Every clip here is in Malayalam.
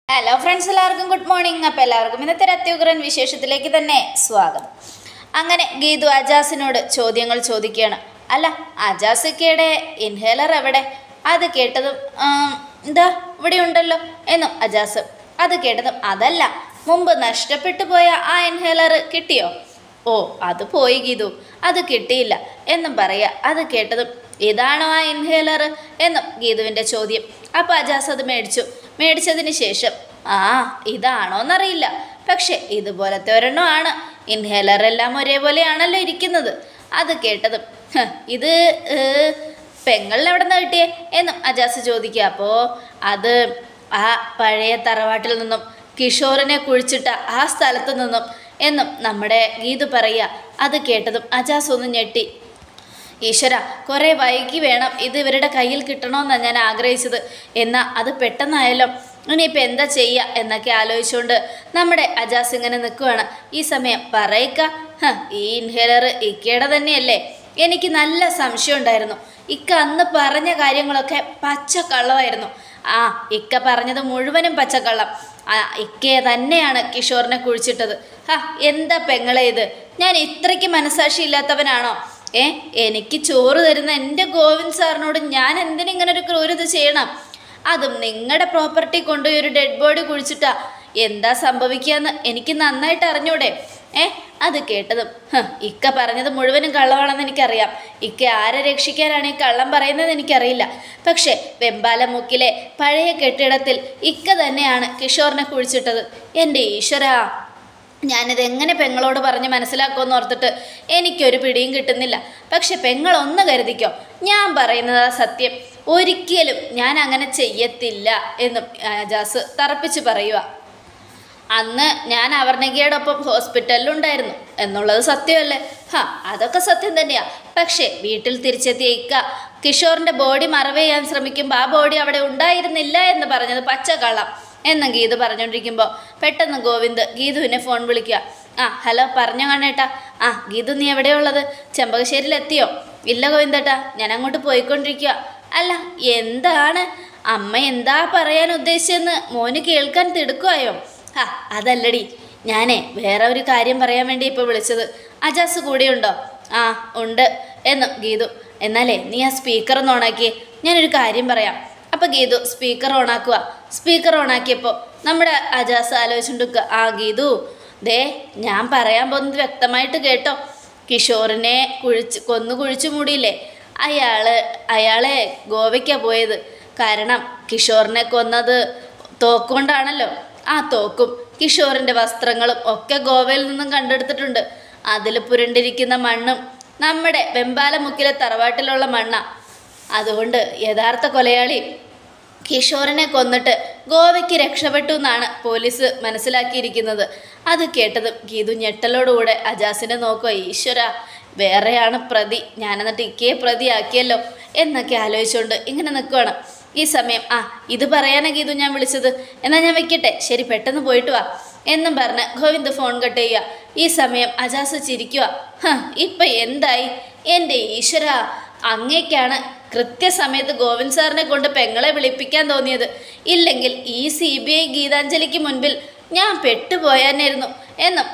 ഹലോ ഫ്രണ്ട്സ്, എല്ലാവർക്കും ഗുഡ് മോർണിംഗ്. അപ്പോൾ എല്ലാവർക്കും ഇന്നത്തെ അത്യുഗ്രൻ വിശേഷത്തിലേക്ക് തന്നെ സ്വാഗതം. അങ്ങനെ ഗീതു അജാസിനോട് ചോദ്യങ്ങൾ ചോദിക്കുകയാണ്. അല്ല, അജാസിക്കയുടെ ഇൻഹേലർ എവിടെ? അത് കേട്ടതും എന്താ ഇവിടെ ഉണ്ടല്ലോ എന്നും അജാസ്. അത് കേട്ടതും അതല്ല, മുമ്പ് നഷ്ടപ്പെട്ടു പോയ ആ ഇൻഹേലർ കിട്ടിയോ? ഓ, അത് പോയി ഗീതു, അത് കിട്ടിയില്ല എന്നും പറയാ. അത് കേട്ടതും ഇതാണോ ആ ഇൻഹേലർ എന്നും ഗീതുവിൻ്റെ ചോദ്യം. അപ്പോൾ അജാസ് അത് മേടിച്ചതിന് ശേഷം ഇതാണോന്നറിയില്ല, പക്ഷെ ഇതുപോലത്തെ ഒരെണ്ണമാണ്. ഇൻഹേലർ എല്ലാം ഒരേപോലെയാണല്ലോ ഇരിക്കുന്നത്. അത് കേട്ടതും ഇത് പെങ്ങളിന് എവിടെ നിന്ന് കിട്ടിയേ എന്നും അജാസ് ചോദിക്കുക. അപ്പോൾ അത് ആ പഴയ തറവാട്ടിൽ നിന്നും കിഷോറിനെ കുഴിച്ചിട്ട ആ സ്ഥലത്തു നിന്നും എന്നും നമ്മുടെ ഗീതു പറയുക. അത് കേട്ടതും അജാസ് ഒന്ന് ഞെട്ടി. ഈശ്വര, കുറേ വൈകി വേണം ഇത് ഇവരുടെ കയ്യിൽ കിട്ടണമെന്നാണ് ഞാൻ ആഗ്രഹിച്ചത്. എന്നാൽ അത് പെട്ടെന്നായാലോ, ഇനിയിപ്പോൾ എന്താ ചെയ്യുക എന്നൊക്കെ ആലോചിച്ചുകൊണ്ട് നമ്മുടെ അജാസ് ഇങ്ങനെ നിൽക്കുകയാണ്. ഈ സമയം പറയിക്ക, ഈ ഇൻഹേലർ ഇക്കയുടെ തന്നെയല്ലേ? എനിക്ക് നല്ല സംശയം ഉണ്ടായിരുന്നു. ഇക്ക അന്ന് പറഞ്ഞ കാര്യങ്ങളൊക്കെ പച്ചക്കള്ളമായിരുന്നു. ഇക്ക പറഞ്ഞത് മുഴുവനും പച്ചക്കള്ളം. ഇക്കയെ തന്നെയാണ് കിഷോറിനെ കുഴിച്ചിട്ടത്. എന്താ പെങ്ങളെ ഇത്? ഞാൻ ഇത്രയ്ക്ക് മനസാക്ഷി ഇല്ലാത്തവനാണോ? എനിക്ക് ചോറ് തരുന്ന എൻ്റെ ഗോവിന്ദ് സാറിനോട് ഞാൻ എന്തിനിങ്ങനെ ഒരു ക്രൂരത ചെയ്യണം? അതും നിങ്ങളുടെ പ്രോപ്പർട്ടി കൊണ്ടുപോയി ഒരു ഡെഡ് ബോഡി കുഴിച്ചിട്ടാ എന്താ സംഭവിക്കുകയെന്ന് എനിക്ക് നന്നായിട്ട് അറിഞ്ഞൂടെ? അത് കേട്ടതും ഇക്ക പറഞ്ഞത് മുഴുവനും കള്ളമാണെന്ന് എനിക്കറിയാം. ഇക്ക ആരെ രക്ഷിക്കാനാണ് ഈ കള്ളം പറയുന്നത് എനിക്കറിയില്ല. പക്ഷേ വെമ്പാലമുക്കിലെ പഴയ കെട്ടിടത്തിൽ ഇക്ക തന്നെയാണ് കിഷോറിനെ കുഴിച്ചിട്ടത്. എൻ്റെ ഈശ്വരാ, ഞാനിതെങ്ങനെ പെങ്ങളോട് പറഞ്ഞ് മനസ്സിലാക്കുമെന്ന് ഓർത്തിട്ട് എനിക്കൊരു പിടിയും കിട്ടുന്നില്ല. പക്ഷെ പെങ്ങളൊന്ന് കരുതിക്കോ, ഞാൻ പറയുന്നത് സത്യം. ഒരിക്കലും ഞാൻ അങ്ങനെ ചെയ്യത്തില്ല എന്നും അജാസ് തറപ്പിച്ച് പറയുക. അന്ന് ഞാൻ അവർണകിയോടൊപ്പം ഹോസ്പിറ്റലിലുണ്ടായിരുന്നു എന്നുള്ളത് സത്യമല്ലേ? അതൊക്കെ സത്യം തന്നെയാ. പക്ഷേ വീട്ടിൽ തിരിച്ചെത്തിയ ഇക്ക കിഷോറിൻ്റെ ബോഡി മറവ് ചെയ്യാൻ ശ്രമിക്കുമ്പോൾ ആ ബോഡി അവിടെ ഉണ്ടായിരുന്നില്ല എന്ന് പറഞ്ഞത് പച്ചക്കള്ളം എന്നും ഗീതു പറഞ്ഞുകൊണ്ടിരിക്കുമ്പോൾ പെട്ടെന്ന് ഗോവിന്ദ് ഗീതുവിനെ ഫോൺ വിളിക്കുക. ഹലോ, പറഞ്ഞോ കണ്ണേട്ടാ. ഗീതു, നീ എവിടെയുള്ളത്? ചെമ്പകശ്ശേരിയിലെത്തിയോ? ഇല്ല ഗോവിന്ദേട്ടാ, ഞാൻ അങ്ങോട്ട് പോയിക്കൊണ്ടിരിക്കുക. അല്ല, എന്താണ് അമ്മ എന്താ പറയാൻ ഉദ്ദേശിച്ചെന്ന് മോന് കേൾക്കാൻ തിടുക്കുവായോ? അതല്ലടി, ഞാനേ വേറെ ഒരു കാര്യം പറയാൻ വേണ്ടി ഇപ്പോൾ വിളിച്ചത്. അജാസ് കൂടെയുണ്ടോ? ഉണ്ട് എന്നും ഗീതു. എന്നാലേ നീ ആ സ്പീക്കർ ഒന്ന് ഓണാക്കിയേ, ഞാനൊരു കാര്യം പറയാം. അപ്പോൾ ഗീതു സ്പീക്കർ ഓണാക്കുക. സ്പീക്കർ ഓണാക്കിയപ്പോൾ നമ്മുടെ അജാസ് ആലോചിച്ചുകൊണ്ടിരിക്കുക. ഗീതു, ഞാൻ പറയാൻ പോകുന്നത് വ്യക്തമായിട്ട് കേട്ടോ. കിഷോറിനെ കുഴിച്ചു മൂടിയില്ലേ, അയാളെ ഗോവയ്ക്കാണ് പോയത്. കാരണം കിഷോറിനെ കൊന്നത് തോക്കുകൊണ്ടാണല്ലോ. ആ തോക്കും കിഷോറിൻ്റെ വസ്ത്രങ്ങളും ഒക്കെ ഗോവയിൽ നിന്നും കണ്ടെടുത്തിട്ടുണ്ട്. അതിൽ പുരണ്ടിരിക്കുന്ന മണ്ണും നമ്മുടെ വെമ്പാലമുക്കിലെ തറവാട്ടിലുള്ള മണ്ണാണ്. അതുകൊണ്ട് യഥാർത്ഥ കൊലയാളി കിഷോറിനെ കൊന്നിട്ട് ഗോവയ്ക്ക് രക്ഷപ്പെട്ടു എന്നാണ് പോലീസ് മനസ്സിലാക്കിയിരിക്കുന്നത്. അത് കേട്ടതും ഗീതു ഞെട്ടലോടുകൂടെ അജാസിനെ നോക്കുക. ഈശ്വര, വേറെയാണ് പ്രതി, ഞാനെന്നിട്ട് ഇക്കയെ പ്രതിയാക്കിയല്ലോ എന്നൊക്കെ ആലോചിച്ചുകൊണ്ട് ഇങ്ങനെ നിൽക്കുകയാണ്. ഈ സമയം ഇത് പറയാനാണ് ഗീതു ഞാൻ വിളിച്ചത്. എന്നാൽ ഞാൻ വെക്കട്ടെ, ശരി, പെട്ടെന്ന് പോയിട്ട് വാ എന്നും പറഞ്ഞ് ഗോവിന്ദ് ഫോൺ കട്ട് ചെയ്യുക. ഈ സമയം അജാസ് ചിരിക്കുക. ഇപ്പം എന്തായി? എൻ്റെ ഈശ്വര, അങ്ങേക്കാണ് കൃത്യസമയത്ത് ഗോവിന്ദ് സാറിനെ കൊണ്ട് പെങ്ങളെ വിളിപ്പിക്കാൻ തോന്നിയത്. ഇല്ലെങ്കിൽ ഈ CBI ഗീതാഞ്ജലിക്ക് മുൻപിൽ ഞാൻ പെട്ടുപോയാനായിരുന്നു എന്നും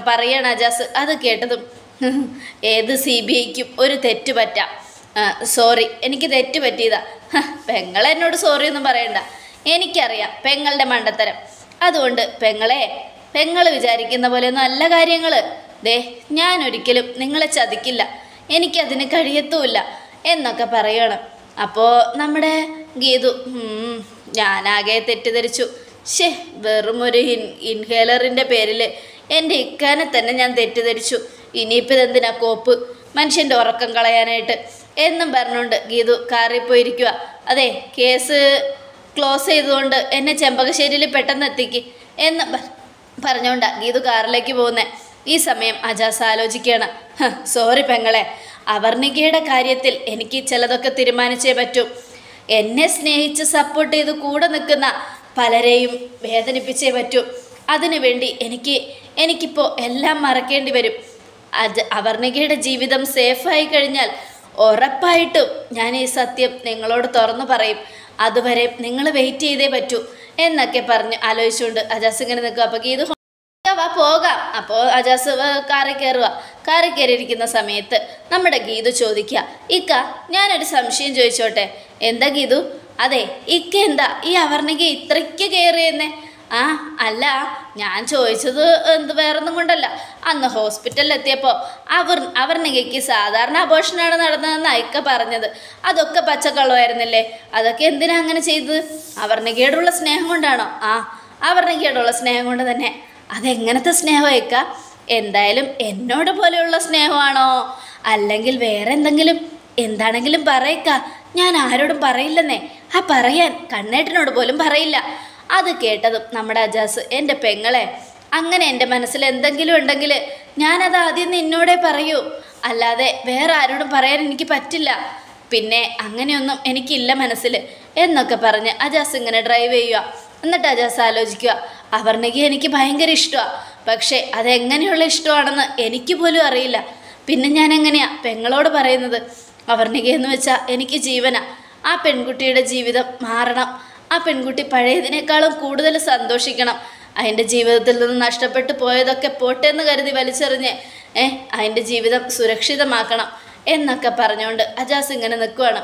പറയാണ് അജാസ്. അത് കേട്ടതും ഏത് CBIക്കും ഒരു തെറ്റ് പറ്റാം. സോറി, എനിക്ക് തെറ്റ് പറ്റിയതാ. പെങ്ങളെന്നോട് സോറി ഒന്നും പറയണ്ട, എനിക്കറിയാം പെങ്ങളുടെ മണ്ടത്തരം. അതുകൊണ്ട് പെങ്ങൾ വിചാരിക്കുന്ന പോലെയൊന്നും അല്ല കാര്യങ്ങൾ. ഞാൻ ഒരിക്കലും നിങ്ങളെ ചതിക്കില്ല, എനിക്കതിന് കഴിയത്തുമില്ല എന്നൊക്കെ പറയണം. അപ്പോൾ നമ്മുടെ ഗീതു, ഞാനാകെ തെറ്റിദ്ധരിച്ചു. വെറും ഒരു ഇൻഹേലറിൻ്റെ പേരിൽ എൻ്റെ ഇക്കാനെ തന്നെ ഞാൻ തെറ്റിദ്ധരിച്ചു. ഇനിയിപ്പോൾ ഇതെന്തിനാ കോപ്പ്, മനുഷ്യൻ്റെ ഉറക്കം കളയാനായിട്ട് എന്നും പറഞ്ഞുകൊണ്ട് ഗീതു കാറിൽ പോയിരിക്കുക. അതെ, കേസ് ക്ലോസ് ചെയ്തുകൊണ്ട് എന്നെ ചെമ്പകശ്ശേരിയിൽ പെട്ടെന്ന് എത്തിക്ക് എന്ന് പറഞ്ഞുകൊണ്ടാണ് ഗീതു കാറിലേക്ക് പോകുന്നത്. ഈ സമയം അജാസ് ആലോചിക്കുകയാണ്. സോറി പെങ്ങളെ, അവർണികയുടെ കാര്യത്തിൽ എനിക്ക് ചിലതൊക്കെ തീരുമാനിച്ചേ പറ്റൂ. എന്നെ സ്നേഹിച്ച് സപ്പോർട്ട് ചെയ്ത് കൂടെ നിൽക്കുന്ന പലരെയും വേദനിപ്പിച്ചേ പറ്റൂ. അതിനുവേണ്ടി എനിക്കിപ്പോൾ എല്ലാം മറക്കേണ്ടി വരും. അവർണികയുടെ ജീവിതം സേഫായി കഴിഞ്ഞാൽ ഉറപ്പായിട്ടും ഞാൻ ഈ സത്യം നിങ്ങളോട് തുറന്നു പറയും. അതുവരെ നിങ്ങൾ വെയിറ്റ് ചെയ്തേ പറ്റൂ എന്നൊക്കെ പറഞ്ഞ് ആലോചിച്ചുകൊണ്ട് അജാസ് ഇങ്ങനെ നിൽക്കുക. അപ്പോൾ ഗീതു വാ പോകാം. അപ്പോൾ അജാസ് കാറിൽ കയറുക. കാറിൽ കയറിയിരിക്കുന്ന സമയത്ത് നമ്മുടെ ഗീതു ചോദിക്കുക, ഇക്ക ഞാനൊരു സംശയം ചോദിച്ചോട്ടെ? എന്താ ഗീതു? അതെ, ഇക്ക എന്താ ഈ അവർണിക ഇത്രയ്ക്ക് കയറിയെന്നേ? ആ അല്ല, ഞാൻ ചോദിച്ചത് വേറൊന്നും കൊണ്ടല്ല. അന്ന് ഹോസ്പിറ്റലിൽ എത്തിയപ്പോൾ അവർണികയ്ക്ക് സാധാരണ അബോർഷനാണ് നടന്നതെന്ന് ഇക്ക പറഞ്ഞത്. അതൊക്കെ പച്ചക്കള്ളമായിരുന്നില്ലേ? അതൊക്കെ എന്തിനാ അങ്ങനെ ചെയ്തത്? അവർണികയോടുള്ള സ്നേഹം കൊണ്ടാണോ? ആ, അവർണികയോടുള്ള സ്നേഹം കൊണ്ട് തന്നെ. അതെങ്ങനത്തെ സ്നേഹമേക്ക? എന്തായാലും എന്നോട് പോലെയുള്ള സ്നേഹമാണോ അല്ലെങ്കിൽ വേറെ എന്തെങ്കിലും? എന്താണെങ്കിലും പറയക്ക, ഞാൻ ആരോടും പറയില്ലെന്നേ. ആ പറയാൻ കണ്ണേട്ടനോട് പോലും പറയില്ല. അത് കേട്ടതും നമ്മുടെ അജാസ്, എൻ്റെ പെങ്ങളെ, അങ്ങനെ എൻ്റെ മനസ്സിൽ എന്തെങ്കിലും ഉണ്ടെങ്കിൽ ഞാനത് ആദ്യം നിന്നോടേ പറയൂ, അല്ലാതെ വേറെ ആരോടും പറയാൻ എനിക്ക് പറ്റില്ല. പിന്നെ അങ്ങനെയൊന്നും എനിക്കില്ല മനസ്സിൽ എന്നൊക്കെ പറഞ്ഞ് അജാസ് ഇങ്ങനെ ഡ്രൈവ് ചെയ്യുക. എന്നിട്ട് അജാസ് ആലോചിക്കുക, അവർണിക എനിക്ക് ഭയങ്കര ഇഷ്ടമാണ്. പക്ഷേ അതെങ്ങനെയുള്ള ഇഷ്ടമാണെന്ന് എനിക്ക് പോലും അറിയില്ല. പിന്നെ ഞാൻ എങ്ങനെയാ പെങ്ങളോട് പറയുന്നത്? അവർണിക എന്ന് വെച്ചാൽ എനിക്ക് ജീവനാ. ആ പെൺകുട്ടിയുടെ ജീവിതം മാറണം. ആ പെൺകുട്ടി പഴയതിനേക്കാളും കൂടുതൽ സന്തോഷിക്കണം. അതിൻ്റെ ജീവിതത്തിൽ നിന്ന് നഷ്ടപ്പെട്ടു പോയതൊക്കെ പോട്ടെ എന്ന് കരുതി വലിച്ചെറിഞ്ഞ് അതിൻ്റെ ജീവിതം സുരക്ഷിതമാക്കണം എന്നൊക്കെ പറഞ്ഞുകൊണ്ട് അജാസ് ഇങ്ങനെ നിൽക്കുവാണ്.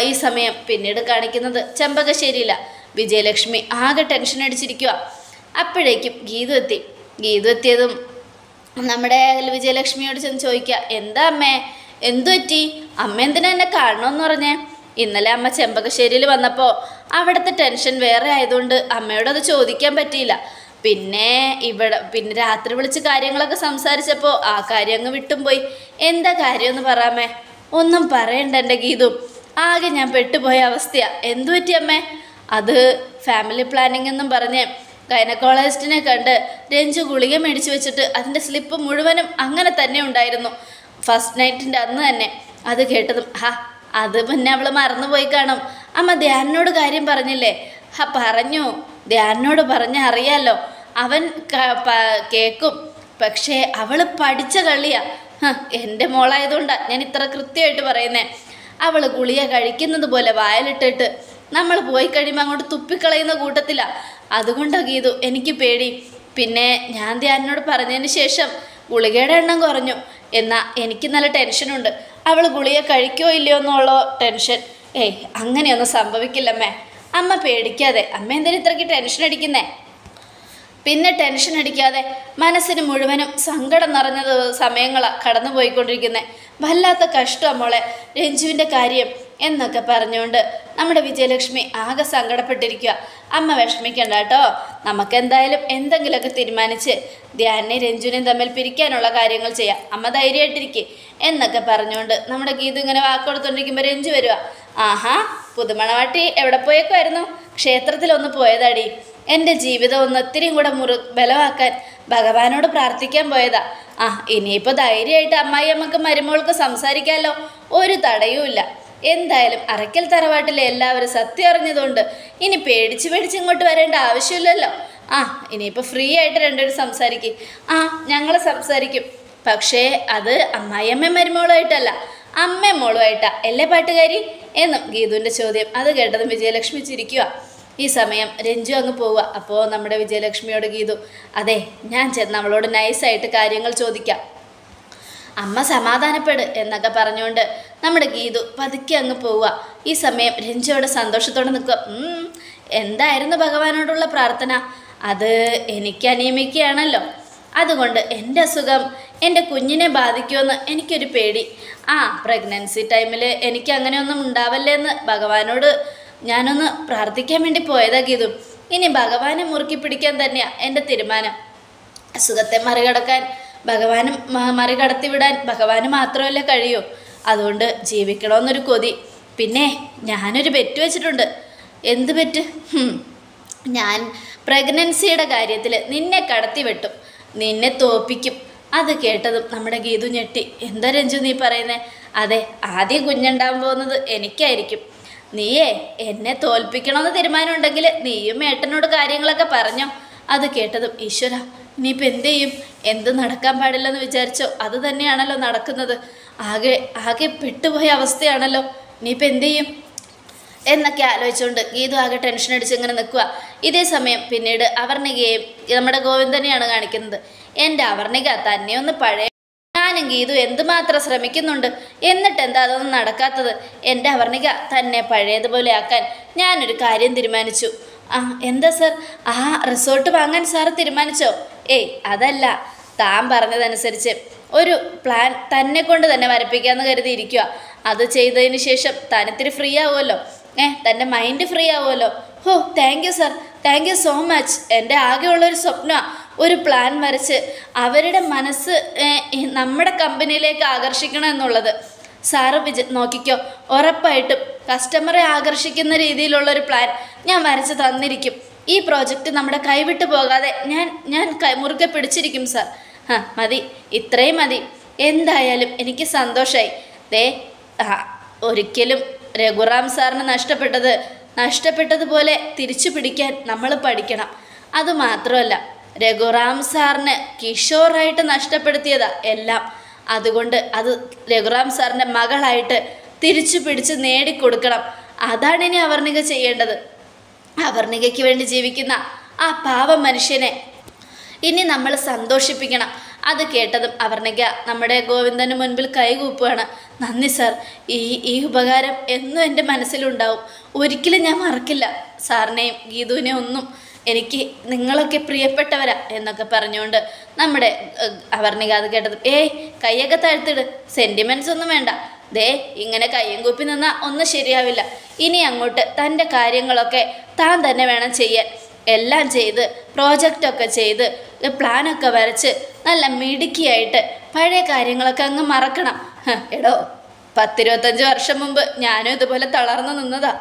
ഈ സമയം പിന്നീട് കാണിക്കുന്നത് ചെമ്പകശ്ശേരിയില്ല. വിജയലക്ഷ്മി ആകെ ടെൻഷൻ അടിച്ചിരിക്കുക. അപ്പോഴേക്കും ഗീതു എത്തി. ഗീതു എത്തിയതും നമ്മുടെ വിജയലക്ഷ്മിയോട് ചെന്ന് ചോദിക്കുക, എന്താ അമ്മേ, എന്തു പറ്റി? അമ്മ എന്തിനാ എന്നെ കാണണമെന്ന് പറഞ്ഞേ? ഇന്നലെ അമ്മ ചെമ്പകശ്ശേരിയിൽ വന്നപ്പോൾ അവിടുത്തെ ടെൻഷൻ വേറെ ആയതുകൊണ്ട് അമ്മയോടത് ചോദിക്കാൻ പറ്റിയില്ല. പിന്നെ രാത്രി വിളിച്ച് കാര്യങ്ങളൊക്കെ സംസാരിച്ചപ്പോൾ ആ കാര്യം അങ്ങ് വിട്ടും പോയി. എന്താ കാര്യമെന്ന് പറയാമേ? ഒന്നും പറയണ്ട എൻ്റെ ഗീതു, ആകെ ഞാൻ പെട്ടുപോയ അവസ്ഥയാണ്. എന്തു പറ്റി അമ്മേ? അത് ഫാമിലി പ്ലാനിംഗ് എന്നും പറഞ്ഞ് ഗൈനക്കോളജിസ്റ്റിനെ കണ്ട് രഞ്ജു ഗുളിക മേടിച്ച് വെച്ചിട്ട് അതിൻ്റെ സ്ലിപ്പ് മുഴുവനും അങ്ങനെ തന്നെ ഉണ്ടായിരുന്നു, ഫസ്റ്റ് നൈറ്റിൻ്റെ അന്ന് തന്നെ. അത് കേട്ടതും അത് പിന്നെ അവൾ മറന്നുപോയി കാണും. അമ്മ ധ്യാനോട് കാര്യം പറഞ്ഞില്ലേ? പറഞ്ഞു, ധ്യാനോട് പറഞ്ഞ അറിയാലോ, അവൻ കേൾക്കും. പക്ഷേ അവൾ പഠിച്ച കള്ളിയാ. എൻ്റെ മോളായതുകൊണ്ടാണ് ഞാൻ ഇത്ര കൃത്യമായിട്ട് പറയുന്നേ. അവൾ ഗുളിക കഴിക്കുന്നത് പോലെ വായലിട്ടിട്ട് നമ്മൾ പോയി കഴിയുമ്പോൾ അങ്ങോട്ട് തുപ്പിക്കളയുന്ന കൂട്ടത്തിലാണ്. അതുകൊണ്ടാണ് ഗീതു എനിക്ക് പേടി. പിന്നെ ഞാൻ ധ്യാനോട് പറഞ്ഞതിന് ശേഷം ഗുളികയുടെ എണ്ണം കുറഞ്ഞു. എന്നാൽ എനിക്ക് നല്ല ടെൻഷനുണ്ട്. അവൾ ഗുളിക കഴിക്കോ ഇല്ലയോ എന്നുള്ള ടെൻഷൻ. അങ്ങനെയൊന്നും സംഭവിക്കില്ലമ്മേ. അമ്മ പേടിക്കാതെ. അമ്മ എന്തിനാ ഇത്രയ്ക്ക് ടെൻഷൻ അടിക്കുന്നേ? പിന്നെ ടെൻഷൻ അടിക്കാതെ. മനസ്സിന് മുഴുവനും സങ്കടം നിറഞ്ഞ സമയങ്ങളാണ് കടന്നു പോയിക്കൊണ്ടിരിക്കുന്നത്. വല്ലാത്ത കഷ്ടമാണ് മോളെ രഞ്ജുവിൻ്റെ കാര്യം എന്നൊക്കെ പറഞ്ഞുകൊണ്ട് നമ്മുടെ വിജയലക്ഷ്മി ആകെ സങ്കടപ്പെട്ടിരിക്കുക. അമ്മ വിഷമിക്കണ്ട കേട്ടോ, നമുക്കെന്തായാലും എന്തെങ്കിലുമൊക്കെ തീരുമാനിച്ച് ധ്യാനെ രഞ്ജുവിനെയും തമ്മിൽ പിരിക്കാനുള്ള കാര്യങ്ങൾ ചെയ്യാം. അമ്മ ധൈര്യമായിട്ടിരിക്കുക എന്നൊക്കെ പറഞ്ഞുകൊണ്ട് നമ്മുടെ ഗീതു ഇങ്ങനെ വാക്കൊടുത്തോണ്ടിരിക്കുമ്പോൾ രഞ്ജു വരിക. ആഹാ, പുതുമണവാട്ടി എവിടെ പോയേക്കുമായിരുന്നു? ക്ഷേത്രത്തിലൊന്ന് പോയതാടി. എൻ്റെ ജീവിതം ഒന്ന് ഒത്തിരിയും കൂടെ ബലമാക്കാൻ ഭഗവാനോട് പ്രാർത്ഥിക്കാൻ പോയതാ. ഇനിയിപ്പോൾ ധൈര്യമായിട്ട് അമ്മായി അമ്മക്ക് മരുമോൾക്ക് സംസാരിക്കാമല്ലോ, ഒരു തടയുമില്ല. എന്തായാലും അറയ്ക്കൽ തറവാട്ടിലെ എല്ലാവരും സത്യം അറിഞ്ഞതുകൊണ്ട് ഇനി പേടിച്ച് ഇങ്ങോട്ട് വരേണ്ട ആവശ്യമില്ലല്ലോ. ഇനിയിപ്പോൾ ഫ്രീ ആയിട്ട് രണ്ടുപേരും സംസാരിക്കും. ഞങ്ങൾ സംസാരിക്കും. പക്ഷേ അത് അമ്മായിയമ്മ മരുമോളുമായിട്ടല്ല, അമ്മയും മോളുമായിട്ടാ അല്ലേ പാട്ടുകാരി എന്നും ഗീതുവിൻ്റെ ചോദ്യം. അത് കേട്ടതും വിജയലക്ഷ്മി ചിരിക്കുക. ഈ സമയം രഞ്ജു അങ്ങ് പോവുക. അപ്പോൾ നമ്മുടെ വിജയലക്ഷ്മിയോട് ഗീതു, അതെ ഞാൻ ചെന്ന് അവളോട് നൈസായിട്ട് കാര്യങ്ങൾ ചോദിക്കാം, അമ്മ സമാധാനപ്പെട് എന്നൊക്കെ പറഞ്ഞുകൊണ്ട് നമ്മുടെ ഗീതു പതുക്കെ അങ്ങ് പോവുക. ഈ സമയം രഞ്ജുയോട് സന്തോഷത്തോടെ നിൽക്കുക. എന്തായിരുന്നു ഭഗവാനോടുള്ള പ്രാർത്ഥന? അത് എനിക്ക് അനിയമിക്കുകയാണല്ലോ, അതുകൊണ്ട് എൻ്റെ അസുഖം എൻ്റെ കുഞ്ഞിനെ ബാധിക്കുമെന്ന് എനിക്കൊരു പേടി. പ്രഗ്നൻസി ടൈമിൽ എനിക്ക് അങ്ങനെയൊന്നും ഉണ്ടാവല്ലേ എന്ന് ഭഗവാനോട് ഞാനൊന്ന് പ്രാർത്ഥിക്കാൻ വേണ്ടി പോയതാ ഗീതു. ഇനി ഭഗവാനെ മുറുക്കി പിടിക്കാൻ തന്നെയാണ് എൻ്റെ തീരുമാനം. അസുഖത്തെ മറികടത്തി വിടാൻ ഭഗവാന് മാത്രമല്ലേ കഴിയൂ. അതുകൊണ്ട് ജീവിക്കണമെന്നൊരു കൊതി. പിന്നെ ഞാനൊരു ബെറ്റ് വെച്ചിട്ടുണ്ട്. എന്ത് ബെറ്റ്? ഞാൻ പ്രഗ്നൻസിയുടെ കാര്യത്തിൽ നിന്നെ കടത്തി വെട്ടും, നിന്നെ തോപ്പിക്കും. അത് കേട്ടതും നമ്മുടെ ഗീതു ഞെട്ടി. എന്താ രഞ്ജു നീ പറയുന്നേ? അതെ, ആദ്യം കുഞ്ഞുണ്ടാകാൻ പോകുന്നത് എനിക്കായിരിക്കും. നീയേ എന്നെ തോൽപ്പിക്കണമെന്ന് തീരുമാനമുണ്ടെങ്കിൽ നീയും ഏട്ടനോട് കാര്യങ്ങളൊക്കെ പറഞ്ഞോ. അത് കേട്ടതും ഈശ്വര, ഇനിയിപ്പോൾ എന്ത് ചെയ്യും? എന്ത് നടക്കാൻ പാടില്ലെന്ന് വിചാരിച്ചോ അത് തന്നെയാണല്ലോ നടക്കുന്നത്. ആകെ ആകെ പെട്ടുപോയ അവസ്ഥയാണല്ലോ. ഇനിയിപ്പോൾ എന്തു ചെയ്യും എന്നൊക്കെ ആലോചിച്ചുകൊണ്ട് ഗീതു ആകെ ടെൻഷൻ അടിച്ച് ഇങ്ങനെ നിൽക്കുക. ഇതേ സമയം പിന്നീട് അവർണികയെയും നമ്മുടെ ഗോവിന്ദനെയാണ് കാണിക്കുന്നത്. എൻ്റെ അവർണിക തന്നെ ഒന്ന് പഴയ, ഞാനും ഗീതു എന്തുമാത്രം ശ്രമിക്കുന്നുണ്ട്, എന്നിട്ട് എന്താ അതൊന്നും നടക്കാത്തത്? എൻ്റെ അവർണിക തന്നെ പഴയതുപോലെ ആക്കാൻ ഞാനൊരു കാര്യം തീരുമാനിച്ചു. എന്താ സർ? റിസോർട്ട് വാങ്ങാൻ സാറ് തീരുമാനിച്ചോ? ഏയ് അതല്ല, താൻ പറഞ്ഞതനുസരിച്ച് ഒരു പ്ലാൻ തന്നെ കൊണ്ട് തന്നെ വരപ്പിക്കാമെന്ന് കരുതിയിരിക്കുക. അത് ചെയ്തതിന് ശേഷം താനിത്തിരി ഫ്രീ ആവുമല്ലോ, തൻ്റെ മൈൻഡ് ഫ്രീ ആവുമല്ലോ. Thank you sir, thank you so much. എൻ്റെ ആകെയുള്ളൊരു സ്വപ്നമാണ് ഒരു പ്ലാൻ വരച്ച് അവരുടെ മനസ്സ് നമ്മുടെ കമ്പനിയിലേക്ക് ആകർഷിക്കണം എന്നുള്ളത്. സാറ് നോക്കിക്കോ, ഉറപ്പായിട്ടും കസ്റ്റമറെ ആകർഷിക്കുന്ന രീതിയിലുള്ളൊരു പ്ലാൻ ഞാൻ വരച്ച് തന്നിരിക്കും. ഈ പ്രോജക്റ്റ് നമ്മുടെ കൈവിട്ട് പോകാതെ ഞാൻ മുറുകെ പിടിച്ചിരിക്കും സാർ. മതി, ഇത്രയും മതി. എന്തായാലും എനിക്ക് സന്തോഷമായി. ഒരിക്കലും രഘുറാം സാറിന് നഷ്ടപ്പെട്ടതുപോലെ തിരിച്ചു പിടിക്കാൻ നമ്മൾ പഠിക്കണം. അതുമാത്രമല്ല, രഘുറാം സാറിന് കിഷോറായിട്ട് നഷ്ടപ്പെടുത്തിയതാ എല്ലാം. അതുകൊണ്ട് അത് രഘുറാം സാറിൻ്റെ മകളായിട്ട് തിരിച്ചു പിടിച്ച് നേടിക്കൊടുക്കണം. അതാണ് ഇനി അവർണിക ചെയ്യേണ്ടത്. അവർണികയ്ക്ക് വേണ്ടി ജീവിക്കുന്ന ആ പാവം മനുഷ്യനെ ഇനി നമ്മൾ സന്തോഷിപ്പിക്കണം. അത് കേട്ടതും അവർണിക നമ്മുടെ ഗോവിന്ദന് മുൻപിൽ കൈകൂപ്പുകയാണ്. നന്ദി സാർ, ഈ ഉപകാരം എന്നും എൻ്റെ മനസ്സിലുണ്ടാവും. ഒരിക്കലും ഞാൻ മറക്കില്ല. സാറിനെയും ഗീതുവിനെയും ഒന്നും എനിക്ക് നിങ്ങളൊക്കെ പ്രിയപ്പെട്ടവരാ എന്നൊക്കെ പറഞ്ഞുകൊണ്ട് നമ്മുടെ അവർണിക അത് കേട്ടതും കയ്യൊക്കെ താഴ്ത്തിട്, സെൻറ്റിമെൻറ്റ്സ് ഒന്നും വേണ്ട. ഇങ്ങനെ കയ്യും കൂപ്പി നിന്നാൽ ഒന്നും ശരിയാവില്ല. ഇനി അങ്ങോട്ട് തൻ്റെ കാര്യങ്ങളൊക്കെ താൻ തന്നെ വേണം ചെയ്യാൻ. എല്ലാം ചെയ്ത് പ്രോജക്റ്റൊക്കെ ചെയ്ത് പ്ലാനൊക്കെ വരച്ച് നല്ല മിടുക്കിയായിട്ട് പഴയ കാര്യങ്ങളൊക്കെ അങ്ങ് മറക്കണം. എടോ, 10-25 വർഷം മുമ്പ് ഞാനും ഇതുപോലെ തളർന്നു നിന്നതാ.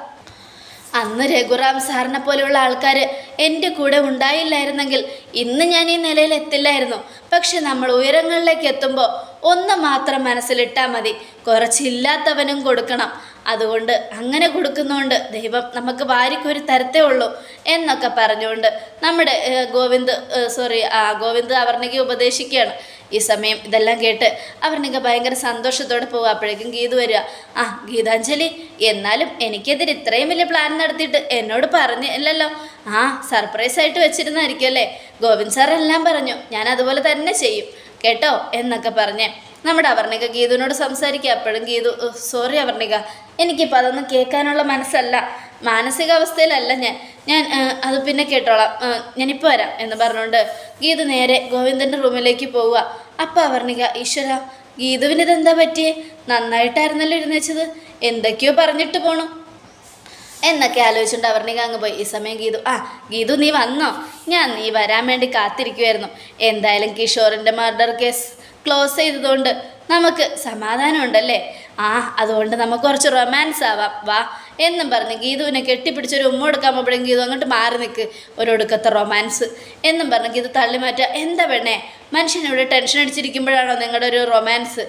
അന്ന് രഘുറാം സാറിനെ പോലെയുള്ള ആൾക്കാർ എൻ്റെ കൂടെ ഉണ്ടായില്ലായിരുന്നെങ്കിൽ ഇന്ന് ഞാൻ ഈ നിലയിൽ എത്തില്ലായിരുന്നു. പക്ഷെ നമ്മൾ ഉയരങ്ങളിലേക്ക് എത്തുമ്പോൾ ഒന്ന് മാത്രം മനസ്സിലിട്ടാൽ മതി, കുറച്ചില്ലാത്തവനും കൊടുക്കണം. അതുകൊണ്ട് അങ്ങനെ കൊടുക്കുന്നതുകൊണ്ട് ദൈവം നമുക്ക് വാരിക്കൊരു തരത്തേ ഉള്ളൂ എന്നൊക്കെ പറഞ്ഞുകൊണ്ട് നമ്മുടെ ഗോവിന്ദ് അവർണിക ഉപദേശിക്കുകയാണ്. ഈ സമയം ഇതെല്ലാം കേട്ട് അവർണിക ഭയങ്കര സന്തോഷത്തോടെ പോകുക. അപ്പോഴേക്കും ഗീതു വരിക. ഗീതാഞ്ജലി, എന്നാലും എനിക്കെതിരെ ഇത്രയും വലിയ പ്ലാൻ നടത്തിയിട്ട് എന്നോട് പറഞ്ഞില്ലല്ലോ. സർപ്രൈസായിട്ട് വെച്ചിരുന്നായിരിക്കും അല്ലേ? ഗോവിന്ദ് സാർ എല്ലാം പറഞ്ഞു, ഞാൻ അതുപോലെ തന്നെ ചെയ്യും കേട്ടോ എന്നൊക്കെ പറഞ്ഞ് നമ്മുടെ അവർണിക ഗീതുവിനോട് സംസാരിക്കുക. അപ്പോഴും ഗീതു, സോറി അവർണിക, എനിക്കിപ്പോൾ അതൊന്നും കേൾക്കാനുള്ള മാനസികാവസ്ഥയിലല്ല ഞാൻ അത് പിന്നെ കേട്ടോളാം, ഞാനിപ്പോൾ വരാം എന്ന് പറഞ്ഞുകൊണ്ട് ഗീതു നേരെ ഗോവിന്ദൻ്റെ റൂമിലേക്ക് പോവുക. അപ്പം അവർണിക, ഈശ്വര, ഗീതുവിന് ഇതെന്താ പറ്റിയേ? നന്നായിട്ടായിരുന്നല്ലോ ഇരുന്നേച്ചത്, എന്തൊക്കെയോ പറഞ്ഞിട്ട് പോണു എന്നൊക്കെ ആലോചിച്ചുകൊണ്ട് അവർണിക അങ്ങ് പോയി. ഈ സമയം ഗീതു നീ വന്നോ? നീ വരാൻ വേണ്ടി കാത്തിരിക്കുമായിരുന്നു. എന്തായാലും കിഷോറിൻ്റെ മർഡർ കേസ് ക്ലോസ് ചെയ്തതുകൊണ്ട് നമുക്ക് സമാധാനമുണ്ടല്ലേ? അതുകൊണ്ട് നമുക്ക് കുറച്ച് റൊമാൻസ് ആവാം, വാ എന്നും പറഞ്ഞ് ഗീതുവിനെ കെട്ടിപ്പിടിച്ചൊരു ഉമ്മ കൊടുക്കാൻ പോകുമ്പോഴേക്കും ഗീതു അങ്ങോട്ട് മാറി നിൽക്ക്, ഒരൊടുക്കത്തെ റൊമാൻസ് എന്നും പറഞ്ഞ് ഗീതു തള്ളി മാറ്റുക. എന്താ പെണ്ണേ, മനുഷ്യനിവിടെ ടെൻഷൻ അടിച്ചിരിക്കുമ്പോഴാണോ നിങ്ങളുടെ ഒരു റൊമാൻസ്?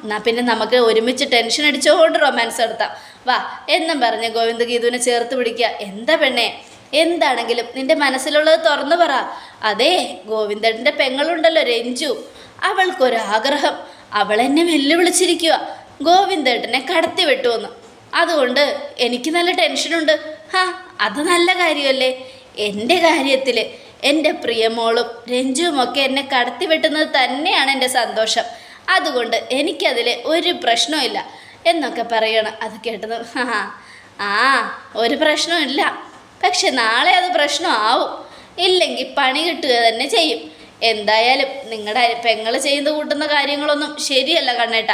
എന്നാൽ പിന്നെ നമുക്ക് ഒരുമിച്ച് ടെൻഷൻ അടിച്ചുകൊണ്ട് റൊമാൻസ് നടത്താം, വാ എന്നും പറഞ്ഞ് ഗോവിന്ദ് ഗീതുവിനെ ചേർത്ത് പിടിക്കുക. എന്താ പെണ്ണേ, എന്താണെങ്കിലും നിൻ്റെ മനസ്സിലുള്ളത് തുറന്നു പറ. അതേ, ഗോവിന്ദൻ്റെ പെങ്ങളുണ്ടല്ലോ രഞ്ജു, അവൾക്കൊരാഗ്രഹം, അവളെന്നെ വെല്ലുവിളിച്ചിരിക്കുക ഗോവിന്ദേട്ടനെ കടത്തി വെട്ടുമെന്ന്. അതുകൊണ്ട് എനിക്ക് നല്ല ടെൻഷനുണ്ട്. അത് നല്ല കാര്യമല്ലേ? എൻ്റെ കാര്യത്തിൽ എൻ്റെ പ്രിയമോളും രഞ്ജുവുമൊക്കെ എന്നെ കടത്തി വെട്ടുന്നത് തന്നെയാണ് എൻ്റെ സന്തോഷം. അതുകൊണ്ട് എനിക്കതിൽ ഒരു പ്രശ്നമില്ല എന്നൊക്കെ പറയണം. അത് കേട്ടത് ഒരു പ്രശ്നമില്ല, പക്ഷെ നാളെ അത് പ്രശ്നമാവും, ഇല്ലെങ്കിൽ പണി കിട്ടുക തന്നെ ചെയ്യും. എന്തായാലും നിങ്ങളുടെ പെങ്ങൾ ചെയ്ത് കൂട്ടുന്ന കാര്യങ്ങളൊന്നും ശരിയല്ല കണ്ണേട്ട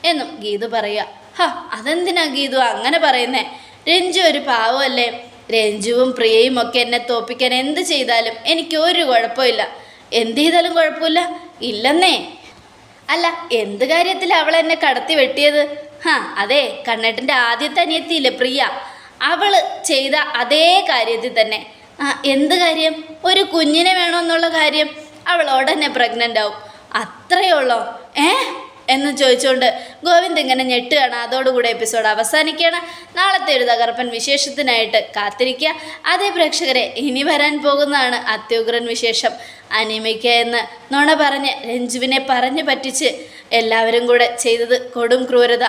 എന്നും ഗീതു പറയുക. അതെന്തിനാ ഗീതു അങ്ങനെ പറയുന്നേ? രഞ്ജു ഒരു പാവമല്ലേ? രഞ്ജുവും പ്രിയയും ഒക്കെ എന്നെ തോപ്പിക്കാൻ എന്ത് ചെയ്താലും എനിക്ക് ഒരു കുഴപ്പമില്ല. എന്ത് ചെയ്താലും കുഴപ്പമില്ല ഇല്ലെന്നേ. അല്ല, എന്ത് കാര്യത്തിൽ അവൾ എന്നെ കടത്തി വെട്ടിയത്? അതെ, കണ്ണേട്ടൻ്റെ ആദ്യത്തെ അനിയത്തിയില്ലേ പ്രിയ, അവൾ ചെയ്ത അതേ കാര്യത്തിൽ തന്നെ. എന്ത് കാര്യം? ഒരു കുഞ്ഞിനെ വേണമെന്നുള്ള കാര്യം. അവൾ ഉടനെ പ്രഗ്നൻ്റ് ആവും, അത്രയേ ഉള്ളോ? എന്ന് ചോദിച്ചുകൊണ്ട് ഗോവിന്ദ് ഇങ്ങനെ ഞെട്ടുകയാണ്. അതോടുകൂടി എപ്പിസോഡ് അവസാനിക്കുകയാണ്. നാളത്തെ ഒരു തകർപ്പൻ വിശേഷത്തിനായിട്ട് കാത്തിരിക്കുക. അതേ പ്രേക്ഷകരെ, ഇനി വരാൻ പോകുന്നതാണ് അത്യുഗ്രൻ വിശേഷം. അനിമയ്ക്ക എന്ന് നുണ പറഞ്ഞ് രഞ്ജുവിനെ പറഞ്ഞു പറ്റിച്ച് എല്ലാവരും കൂടെ ചെയ്തത് കൊടും ക്രൂരത.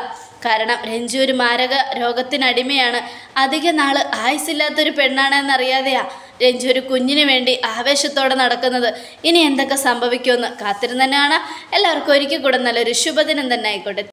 കാരണം രഞ്ജു ഒരു മാരക രോഗത്തിനടിമയാണ്. അധിക നാള് ആയുസില്ലാത്തൊരു പെണ്ണാണെന്നറിയാതെയാ രഞ്ജു ഒരു കുഞ്ഞിന് വേണ്ടി ആവേശത്തോടെ നടക്കുന്നത്. ഇനി എന്തൊക്കെ സംഭവിക്കുമെന്ന് കാത്തിരുന്ന് തന്നെയാണ്. എല്ലാവർക്കും ഒരിക്കൽ കൂടെ നല്ലൊരു ശുഭദിനം തന്നെ ആയിക്കോട്ടെ.